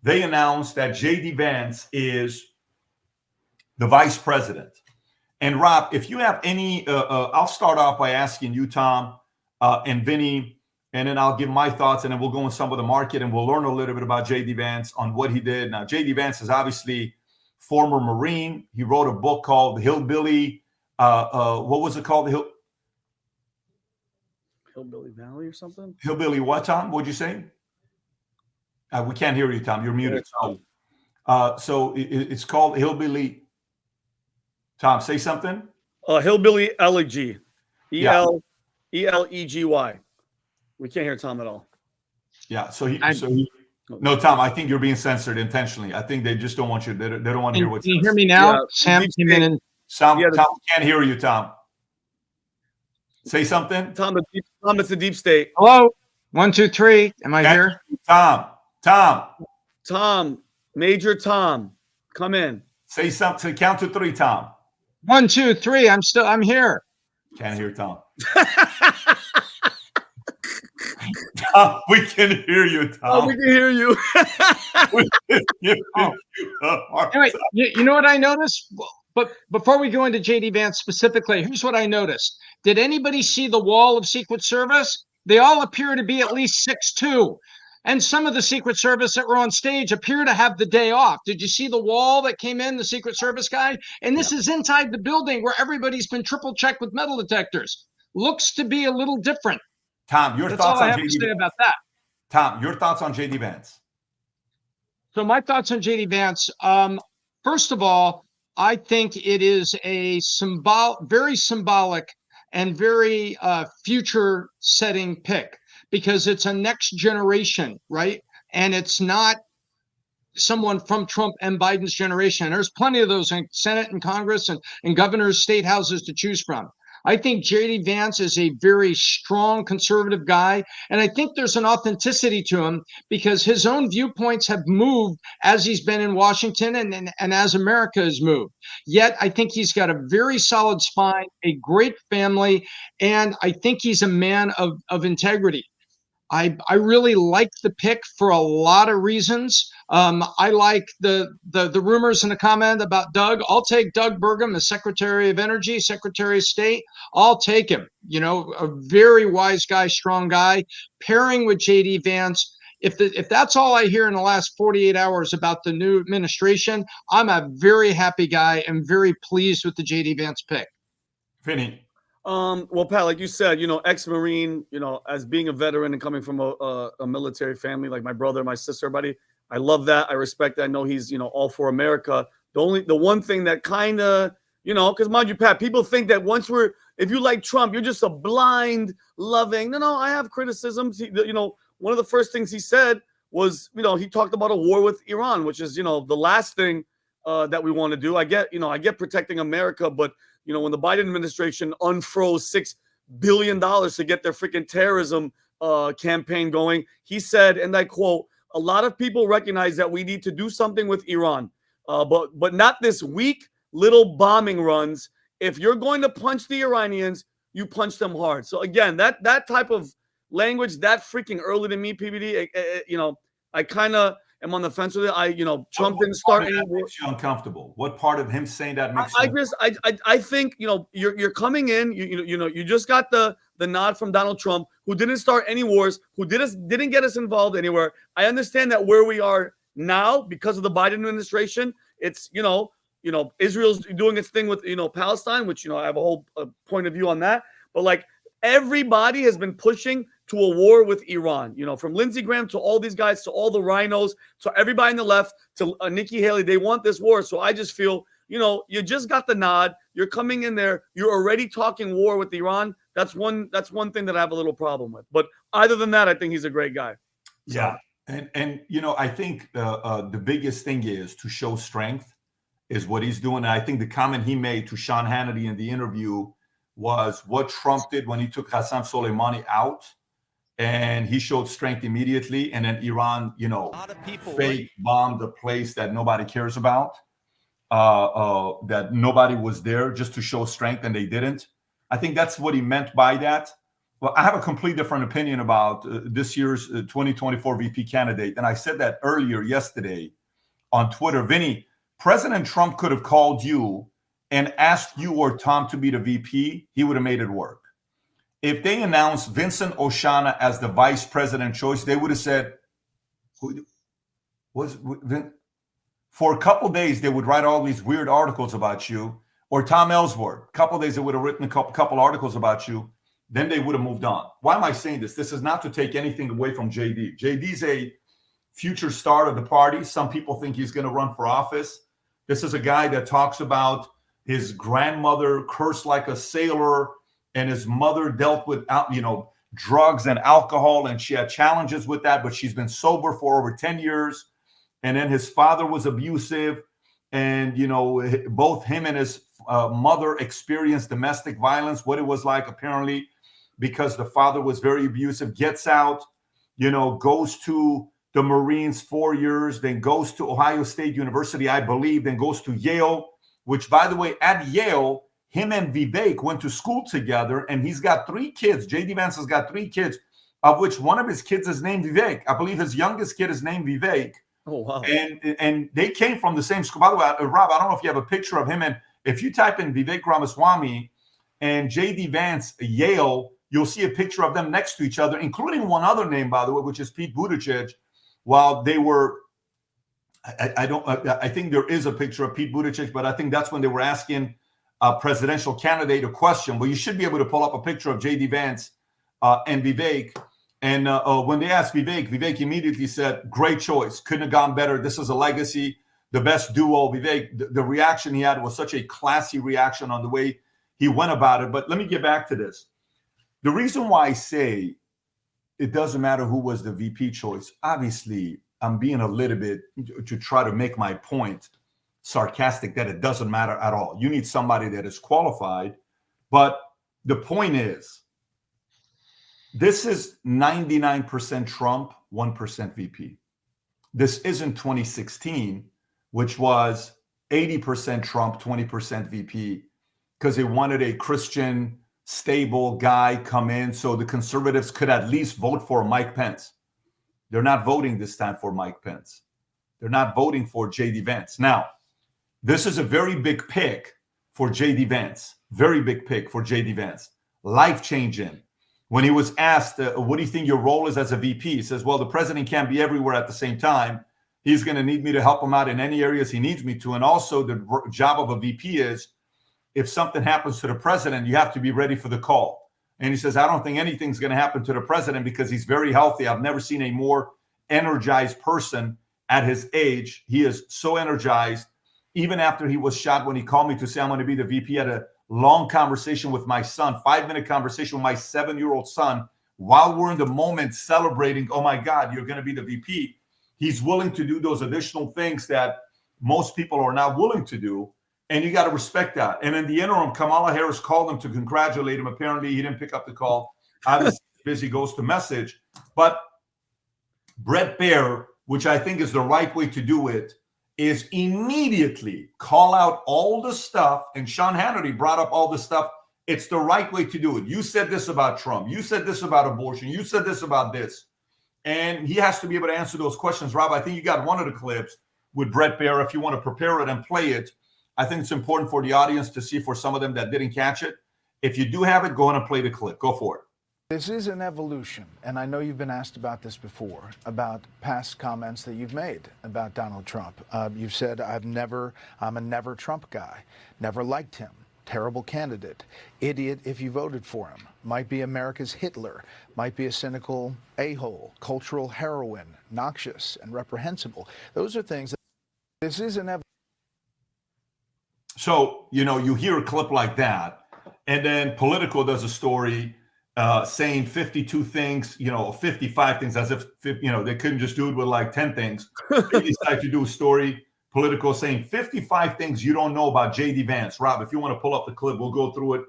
they announced that JD Vance is the vice president. And Rob, if you have any, I'll start off by asking you, Tom, and Vinny, and then I'll give my thoughts, and then we'll go in some of the market, and we'll learn a little bit about JD Vance on what he did. Now, JD Vance is obviously former Marine. He wrote a book called Hillbilly. What was it called? Hillbilly Valley or something? Hillbilly what, Tom? What'd you say? We can't hear you, Tom. You're muted. So it's called Hillbilly. Tom, say something. Hillbilly Elegy. E-L-E-G-Y. We can't hear Tom at all. Yeah. No, Tom, I think you're being censored intentionally. I think they just don't want you. They don't want to hear what you hear me now? Yeah, Sam came in and Tom can't hear you, Tom. Say something. Tom, it's the deep state. Hello? 1, 2, 3. Am I here? Tom. Major Tom. Come in. Say something. Count to 3, Tom. 1, 2, 3. I'm here. Can't hear Tom. Tom, we can hear you, Tom. Oh, we can hear you. Anyway, you know what I noticed? But before we go into JD Vance specifically, here's what I noticed. Did anybody see the wall of Secret Service? They all appear to be at least 6'2". And some of the Secret Service that were on stage appear to have the day off. Did you see the wall that came in, the Secret Service guy? And this is inside the building where everybody's been triple checked with metal detectors. Looks to be a little different. Tom, That's all I have to say about that. Tom, your thoughts on JD Vance? So my thoughts on JD Vance. First of all, I think it is a very symbolic and very future-setting pick, because it's a next generation, right? And it's not someone from Trump and Biden's generation. There's plenty of those in Senate and Congress and governors, state houses to choose from. I think JD Vance is a very strong conservative guy, and I think there's an authenticity to him because his own viewpoints have moved as he's been in Washington and as America has moved. Yet I think he's got a very solid spine, a great family, and I think he's a man of integrity. I really like the pick for a lot of reasons. I like the rumors in the comment about Doug. I'll take Doug Burgum as Secretary of Energy, Secretary of State. I'll take him. You know, a very wise guy, strong guy. Pairing with JD Vance. If that's all I hear in the last 48 hours about the new administration, I'm a very happy guy and very pleased with the JD Vance pick. Vinny. Well, Pat, like you said, ex-Marine, as being a veteran and coming from a military family, like my brother, my sister, everybody, I love that. I respect that. I know he's, all for America. The one thing that kind of, because mind you, Pat, people think that if you like Trump, you're just a blind loving. No, I have criticisms. One of the first things he said was, he talked about a war with Iran, which is, the last thing that we want to do. I get protecting America, but when the Biden administration unfroze $6 billion to get their freaking terrorism campaign going, he said, and I quote, "A lot of people recognize that we need to do something with Iran, but not this weak little bombing runs. If you're going to punch the Iranians, you punch them hard." So again, that type of language, that freaking early to me, PBD, I kind of am on the fence with it. Trump didn't start any war. Makes you uncomfortable? What part of him saying that makes I think you're coming in. You just got the nod from Donald Trump, who didn't start any wars, who didn't get us involved anywhere. I understand that where we are now because of the Biden administration, it's Israel's doing its thing with Palestine, which I have a whole point of view on that. But like everybody has been pushing to a war with Iran, from Lindsey Graham to all these guys, to all the rhinos, to everybody on the left, to Nikki Haley. They want this war. So I just feel, you just got the nod. You're coming in there. You're already talking war with Iran. That's one thing that I have a little problem with. But other than that, I think he's a great guy. Yeah. And I think the biggest thing is to show strength is what he's doing. And I think the comment he made to Sean Hannity in the interview was what Trump did when he took Qasem Soleimani out. And he showed strength immediately. And then Iran, fake bombed a place that nobody cares about, that nobody was there just to show strength, and they didn't. I think that's what he meant by that. Well, I have a complete different opinion about this year's 2024 VP candidate. And I said that earlier yesterday on Twitter. Vinny, President Trump could have called you and asked you or Tom to be the VP. He would have made it work. If they announced Vincent Oshana as the vice president choice, they would have said, for a couple days, they would write all these weird articles about you. Or Tom Ellsworth, a couple days, they would have written a couple articles about you. Then they would have moved on. Why am I saying this? This is not to take anything away from JD. JD's a future star of the party. Some people think he's going to run for office. This is a guy that talks about his grandmother cursed like a sailor, and his mother dealt with, drugs and alcohol, and she had challenges with that, but she's been sober for over 10 years. And then his father was abusive, and both him and his mother experienced domestic violence. What it was like, apparently, because the father was very abusive. Gets out, goes to the Marines 4 years, then goes to Ohio State University, I believe, then goes to Yale, which, by the way, at Yale, him and Vivek went to school together, and he's got 3 kids. JD Vance has got 3 kids, of which one of his kids is named Vivek. I believe his youngest kid is named Vivek. Oh, wow. And they came from the same school. By the way, Rob, I don't know if you have a picture of him, and if you type in Vivek Ramaswamy and JD Vance, Yale, you'll see a picture of them next to each other, including one other name, by the way, which is Pete Buttigieg. While they were, I think there is a picture of Pete Buttigieg, but I think that's when they were asking a presidential candidate a question. Well, you should be able to pull up a picture of JD Vance and Vivek. And when they asked Vivek immediately said, great choice. Couldn't have gone better. This is a legacy. The best duo. Vivek, the reaction he had was such a classy reaction on the way he went about it. But let me get back to this. The reason why I say it doesn't matter who was the VP choice, obviously, I'm being a little bit, to try to make my point, sarcastic, that it doesn't matter at all. You need somebody that is qualified. But the point is, this is 99% Trump, 1% VP. This isn't 2016, which was 80% Trump, 20% VP, because they wanted a Christian, stable guy come in so the conservatives could at least vote for Mike Pence. They're not voting this time for Mike Pence. They're not voting for JD Vance. Now, this is a very big pick for JD Vance. Very big pick for JD Vance. Life-changing. When he was asked, what do you think your role is as a VP? He says, well, the president can't be everywhere at the same time. He's going to need me to help him out in any areas he needs me to. And also the job of a VP is, if something happens to the president, you have to be ready for the call. And he says, I don't think anything's going to happen to the president because he's very healthy. I've never seen a more energized person at his age. He is so energized. Even after he was shot, when he called me to say I'm going to be the VP, I had a long conversation with my son, 5-minute conversation with my 7-year-old son, while we're in the moment celebrating, oh my God, you're going to be the VP. He's willing to do those additional things that most people are not willing to do. And you got to respect that. And in the interim, Kamala Harris called him to congratulate him. Apparently, he didn't pick up the call. Obviously, busy goes to message. But Bret Baier, which I think is the right way to do it, is immediately call out all the stuff. And Sean Hannity brought up all the stuff. It's the right way to do it. You said this about Trump. You said this about abortion. You said this about this. And he has to be able to answer those questions. Rob, I think you got one of the clips with Bret Baier. If you want to prepare it and play it, I think it's important for the audience to see, for some of them that didn't catch it. If you do have it, go on and play the clip. Go for it. This is an evolution, and I know you've been asked about this before, about past comments that you've made about Donald Trump. You've said, I'm a never Trump guy, never liked him, terrible candidate, idiot if you voted for him, might be America's Hitler, might be a cynical a-hole, cultural heroine, noxious and reprehensible. Those are things that this is an evolution. So, you hear a clip like that, and then Politico does a story saying 52 things, 55 things, as if, they couldn't just do it with like 10 things. They decide to do a story, Politico, saying 55 things you don't know about JD Vance. Rob, if you want to pull up the clip, we'll go through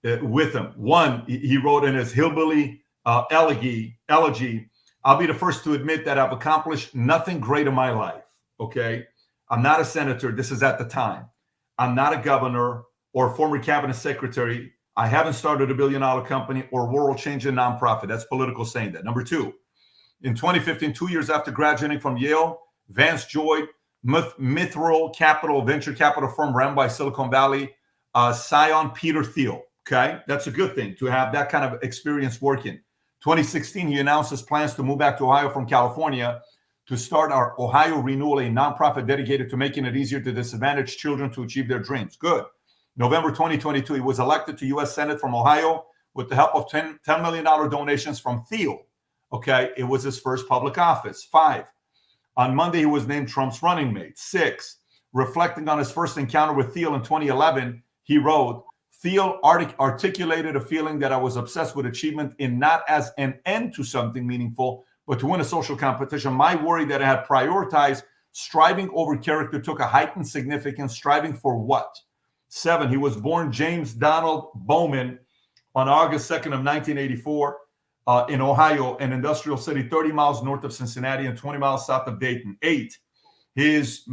it with him. One, he wrote in his hillbilly elegy, I'll be the first to admit that I've accomplished nothing great in my life, okay? I'm not a senator. This is at the time. I'm not a governor or a former cabinet secretary. I haven't started a $1 billion company or world-changing nonprofit. That's political saying that. Number two, in 2015, 2 years after graduating from Yale, Vance joined Mithril Capital, venture capital firm run by Silicon Valley, scion Peter Thiel. Okay, that's a good thing to have that kind of experience working. 2016, he announced his plans to move back to Ohio from California to start our Ohio Renewal, a nonprofit dedicated to making it easier to disadvantaged children to achieve their dreams. Good. November 2022, he was elected to U.S. Senate from Ohio with the help of $10 million donations from Thiel. Okay, it was his first public office. 5, on Monday, he was named Trump's running mate. 6, reflecting on his first encounter with Thiel in 2011, he wrote, Thiel articulated a feeling that I was obsessed with achievement in not as an end to something meaningful, but to win a social competition. My worry that I had prioritized striving over character took a heightened significance. Striving for what? 7, he was born James Donald Bowman on August 2nd of 1984 in Ohio, an industrial city 30 miles north of Cincinnati and 20 miles south of Dayton. 8, his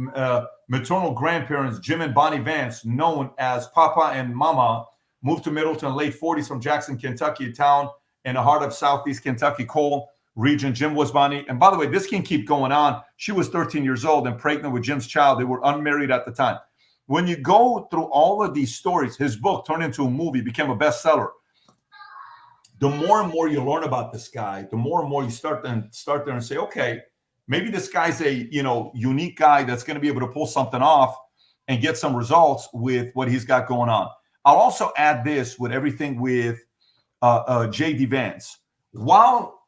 maternal grandparents, Jim and Bonnie Vance, known as Papa and Mama, moved to Middleton in late 40s from Jackson, Kentucky, a town in the heart of Southeast Kentucky coal region. Jim was Bonnie. And by the way, this can keep going on. She was 13 years old and pregnant with Jim's child. They were unmarried at the time. When you go through all of these stories, his book turned into a movie, became a bestseller. The more and more you learn about this guy, the more and more you start there and say, okay, maybe this guy's a unique guy that's going to be able to pull something off and get some results with what he's got going on. I'll also add this with everything with J.D. Vance. While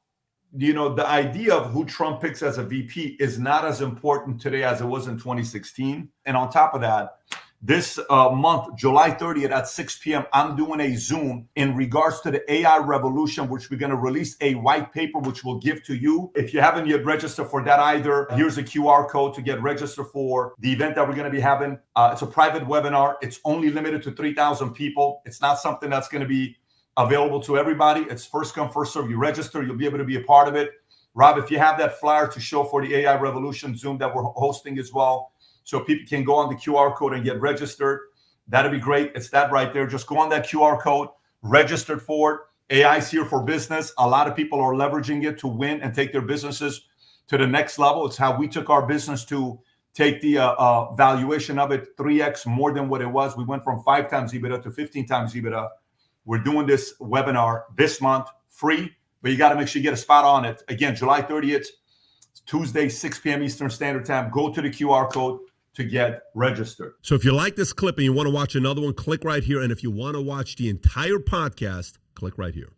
the idea of who Trump picks as a VP is not as important today as it was in 2016, and on top of that, this month, July 30th at 6 p.m., I'm doing a Zoom in regards to the AI revolution, which we're going to release a white paper, which we'll give to you. If you haven't yet registered for that either, here's a QR code to get registered for the event that we're going to be having. It's a private webinar. It's only limited to 3,000 people. It's not something that's going to be available to everybody. It's first come, first serve. You register, you'll be able to be a part of it. Rob, if you have that flyer to show for the AI revolution Zoom that we're hosting as well, so people can go on the QR code and get registered, that'd be great. It's that right there. Just go on that QR code, register for it. AI is here for business. A lot of people are leveraging it to win and take their businesses to the next level. It's how we took our business to take the valuation of it 3x more than what it was. We went from 5 times EBITDA to 15 times EBITDA. We're doing this webinar this month, free, but you got to make sure you get a spot on it. Again, July 30th, Tuesday, 6 p.m. Eastern Standard Time. Go to the QR code to get registered. So if you like this clip and you want to watch another one, click right here. And if you want to watch the entire podcast, click right here.